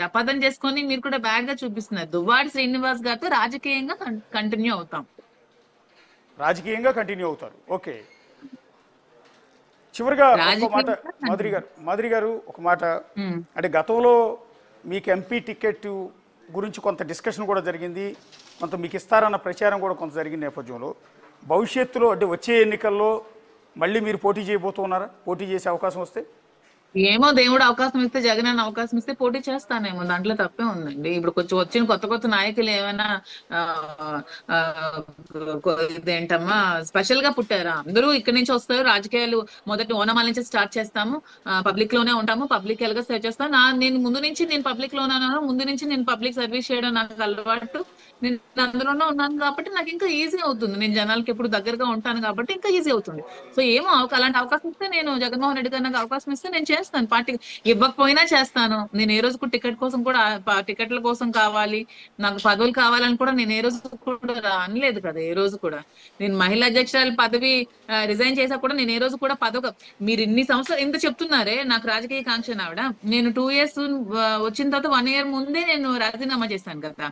అపార్థం చేసుకొని మీరు కూడా బ్యాడ్ గా చూపిస్తున్నారు. దువ్వాడి శ్రీనివాస్ గారితో రాజకీయంగా కంటిన్యూ అవుతాం. రాజకీయంగా కంటిన్యూ అవుతారు. ఓకే, చివరిగా ఒక మాట రాజకీయంగా మాధురి కంటిన్యూ. గారు, మాధురి గారు ఒక మాట. అంటే గతంలో మీకు ఎంపీ టికెట్ గురించి కొంత డిస్కషన్ కూడా జరిగింది, కొంత మీకు ఇస్తారన్న ప్రచారం కూడా కొంత జరిగిన నేపథ్యంలో భవిష్యత్తులో అంటే వచ్చే ఎన్నికల్లో మళ్ళీ మీరు పోటీ చేయబోతున్నారా? పోటీ చేసే అవకాశం వస్తే? ఏమో దేవుడు అవకాశం ఇస్తే, జగన్ అన్న అవకాశం ఇస్తే పోటీ చేస్తానేమో, దాంట్లో తప్పే ఉందండి. ఇప్పుడు కొంచెం వచ్చిన కొత్త కొత్త నాయకులు ఏమైనా ఆ, ఆ, ఇదేంటమ్మా స్పెషల్ గా పుట్టారా? అందరూ ఇక్కడి నుంచి వస్తారు. రాజకీయాలు మొదటి ఓనమాల నుంచి స్టార్ట్ చేస్తాము, పబ్లిక్ లోనే ఉంటాము, పబ్లిక్ ఎలాగా సెర్చ్ చేస్తాను. నేను ముందు నుంచి నేను పబ్లిక్ లోనే ఉన్నాను, ముందు నుంచి నేను పబ్లిక్ సర్వీస్ చేయడం నాకు అలవాటు. నేను అందులోనే ఉన్నాను కాబట్టి నాకు ఇంకా ఈజీ అవుతుంది. నేను జనాలకి ఎప్పుడు దగ్గరగా ఉంటాను కాబట్టి ఇంకా ఈజీ అవుతుంది. సో ఏమో అలాంటి అవకాశం ఇస్తే, నేను జగన్మోహన్ రెడ్డి గారు నాకు అవకాశం ఇస్తే నేను చేస్తాను. పార్టీ ఇవ్వకపోయినా చేస్తాను. నేను ఏ రోజు కూడా టికెట్ కోసం కూడా టికెట్ల కోసం కావాలి, నాకు పదవులు కావాలని కూడా నేను ఏ రోజు కూడా అనలేదు కదా. ఏ రోజు కూడా నేను మహిళా అధ్యక్షురాలు పదవి రిజైన్ చేసా కూడా నేను ఏ రోజు కూడా పదవి. మీరు ఇన్ని సంవత్సరాలు ఇంత చెప్తున్నారే నాకు రాజకీయ కాంక్ష ఆవిడ. నేను 2 years వచ్చిన తర్వాత 1 year ముందే నేను రాజీనామా చేశాను కదా.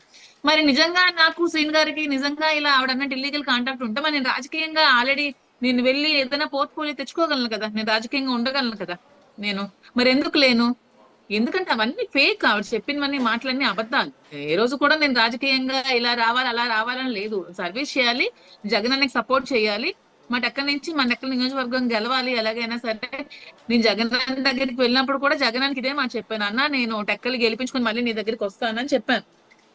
మరి నిజంగా నాకు శ్రీని గారికి నిజంగా ఇలా ఆవిడ అన్నట్టు ఇల్లీగల్ కాంటాక్ట్ ఉంటే మరి నేను రాజకీయంగా ఆల్రెడీ నేను వెళ్ళి ఏదైనా పోర్ట్ఫోలియో తెచ్చుకోగలను కదా, నేను రాజకీయంగా ఉండగలను కదా నేను. మరి ఎందుకు లేను? ఎందుకంటే అవన్నీ ఫేక్. ఆవిడ చెప్పినవన్నీ మాటలన్నీ అబద్ధాలు. ఏ రోజు కూడా నేను రాజకీయంగా ఇలా రావాలి అలా రావాలని లేదు. సర్వీస్ చేయాలి, జగన్ అన్నకి సపోర్ట్ చేయాలి, మా టెక్కల నుంచి మన టెక్కల నియోజకవర్గం గెలవాలి ఎలాగైనా సరే. నేను జగన్ అన్న దగ్గరికి వెళ్ళినప్పుడు కూడా జగనానికి ఇదే మాట చెప్పాను, అన్న నేను టెక్కలు గెలిపించుకుని మళ్ళీ నీ దగ్గరికి వస్తానని చెప్పాను.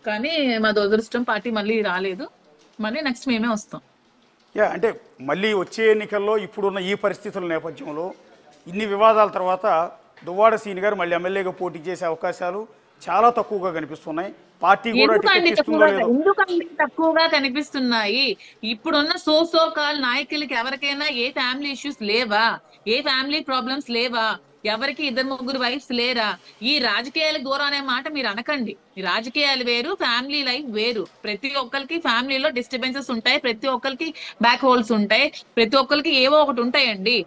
కానీ మా దురదృష్టం పార్టీ మళ్ళీ రాలేదు. మళ్ళీ నెక్స్ట్ మేమే వస్తాం. అంటే మళ్ళీ వచ్చే ఎన్నికల్లో ఇప్పుడున్న ఈ పరిస్థితుల నేపథ్యంలో ఇన్ని వివాదాల తర్వాత దువ్వాడ శ్రీని గారు మళ్ళీ ఎమ్మెల్యేగా పోటీ చేసే అవకాశాలు చాలా తక్కువగా కనిపిస్తున్నాయి. పార్టీ కూడా టికెట్ ఇస్తుందో లేదో. ఎందుకండి తక్కువగా కనిపిస్తున్నాయి? ఇప్పుడున్న సో కాల్ నాయకులకి ఎవరికైనా ఏ ఫ్యామిలీ ఇష్యూస్ లేవా? ఏ ఫ్యామిలీ ప్రాబ్లమ్స్ లేవా? ఎవరికి 2-3 వైఫ్స్ లేరా? ఈ రాజకీయాలకు దూరం అనే మాట మీరు అనకండి. ఈ రాజకీయాలు వేరు, ఫ్యామిలీ లైఫ్ వేరు. ప్రతి ఒక్కరికి ఫ్యామిలీలో డిస్టర్బెన్సెస్ ఉంటాయి, ప్రతి ఒక్కరికి బ్యాక్ హోల్స్ ఉంటాయి, ప్రతి ఒక్కరికి ఏవో ఒకటి ఉంటాయండి.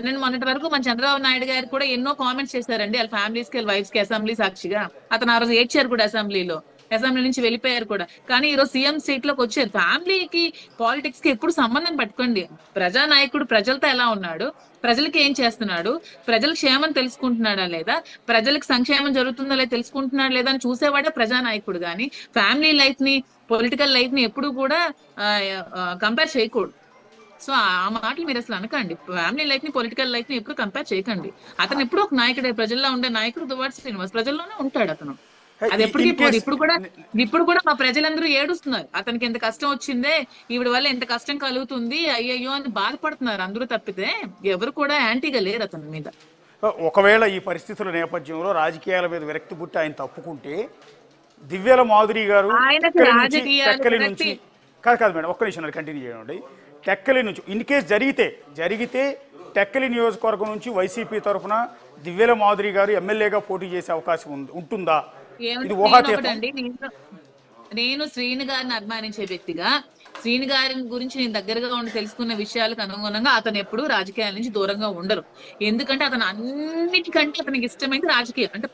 నేను మొన్నటి వరకు మన చంద్రబాబు నాయుడు గారు కూడా ఎన్నో కామెంట్స్ చేశారండి వాళ్ళ ఫ్యామిలీస్ కి, వాళ్ళ వైఫ్స్ కి అసెంబ్లీ సాక్షిగా. అతను ఆ రోజు ఏడ్చారు కూడా, అసెంబ్లీ నుంచి వెళ్ళిపోయారు కూడా. కానీ ఈ రోజు సీఎం సీట్ లోకి వచ్చారు. ఫ్యామిలీకి పాలిటిక్స్ కి ఎప్పుడు సంబంధం పెట్టుకోండి. ప్రజానాయకుడు ప్రజలతో ఎలా ఉన్నాడు, ప్రజలకి ఏం చేస్తున్నాడు, ప్రజల క్షేమం తెలుసుకుంటున్నాడా లేదా, ప్రజలకు సంక్షేమం జరుగుతుందా లేదా తెలుసుకుంటున్నాడా లేదా అని చూసేవాడే ప్రజానాయకుడు. కానీ ఫ్యామిలీ లైఫ్ ని, పొలిటికల్ లైఫ్ ని ఎప్పుడు కూడా కంపేర్ చేయకూడదు. సో ఆ మాటలు మీరు అసలు అనకండి. ఫ్యామిలీ లైఫ్ ని, పొలిటికల్ లైఫ్ ని ఎప్పుడు కంపేర్ చేయకండి. అతను ఎప్పుడు ఒక నాయకుడే, ప్రజల్లో ఉండే నాయకుడు దువ్వాడ శ్రీనివాస్ ప్రజల్లోనే ఉంటాడు అతను. అది ఎప్పటికీ పోదు. ఇప్పుడు కూడా మా ప్రజలందరూ ఏడుస్తున్నారు, అతనికి ఎంత కష్టం వచ్చిందే, ఈవిడ వల్ల ఎంత కష్టం కలుగుతుంది, అయ్యయ్యో అని బాధపడుతున్నారు అందరూ. తప్పితే ఎవరు కూడా యాంటీగా లేరు అతని మీద. ఒకవేళ ఈ పరిస్థితుల నేపథ్యంలో రాజకీయాల మీద విరక్తి పుట్టి ఆయన తప్పుకుంటే దివ్యల మాధురి గారు టెక్కలి నుంచి కాదు మేడం, ఒక్క నిమిషం కంటిన్యూ చేయండి. టెక్కలి నుంచి ఇన్ కేసు జరిగితే టెక్కలి నియోజకవర్గం నుంచి వైసీపీ తరఫున దివ్యల మాధురి గారు ఎమ్మెల్యేగా పోటీ చేసే అవకాశం ఉంటుందా? ఇది ఊహాతీతం. నేను శ్రీని గారిని అభిమానించే వ్యక్తిగా, శ్రీని గారి గురించి నేను దగ్గరగా ఉండి తెలుసుకున్న విషయాలకు అనుగుణంగా అతను ఎప్పుడు రాజకీయాల నుంచి దూరంగా ఉండరు. ఎందుకంటే అతను అన్నిటికంటే అతనికి ఇష్టమైంది రాజకీయం. అంటే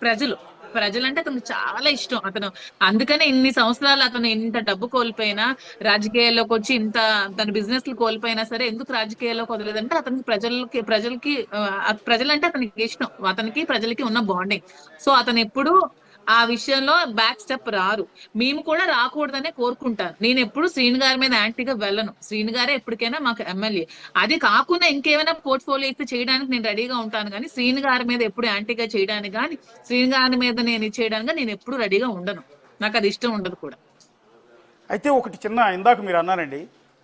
ప్రజలంటే అతనికి చాలా ఇష్టం. అతను అందుకనే ఇన్ని సంవత్సరాలు అతను ఇంత డబ్బు కోల్పోయినా, రాజకీయాల్లోకి వచ్చి ఇంత తన బిజినెస్ లు కోల్పోయినా సరే ఎందుకు రాజకీయాల్లోకి వదలేదంటే అతనికి ప్రజలంటే అతనికి ఇష్టం. అతనికి ప్రజలకి ఉన్న బాండింగ్. సో అతను ఎప్పుడు ఆ విషయంలో బ్యాక్ స్టెప్ రారు. మేము కూడా రాకూడదనే కోరుకుంటాను. నేను ఎప్పుడు శ్రీని గారి మీద యాంటీగా వెళ్ళను. శ్రీని గారే ఎప్పటికైనా మాకు ఎమ్మెల్యే. అది కాకుండా ఇంకేమైనా పోర్ట్ఫోలియో అయితే చేయడానికి నేను రెడీగా ఉంటాను. కానీ శ్రీని గారి మీద ఎప్పుడు యాంటీగా చేయడానికి కానీ, శ్రీని గారి మీద నేను ఇచ్చేయడానికి నేను ఎప్పుడు రెడీగా ఉండను. నాకు అది ఇష్టం ఉండదు కూడా. అయితే ఒకటి చిన్న, ఇందాక మీరు అన్నారండి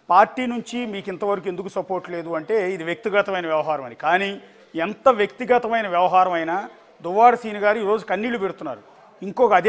పార్టీ నుంచి మీకు ఇంతవరకు ఎందుకు సపోర్ట్ లేదు అంటే ఇది వ్యక్తిగతమైన వ్యవహారం అని. కానీ ఎంత వ్యక్తిగతమైన వ్యవహారం అయినా దువ్వాడ శ్రీని గారు ఈరోజు కన్నీళ్లు పెడుతున్నారు. ఇంకొక అదే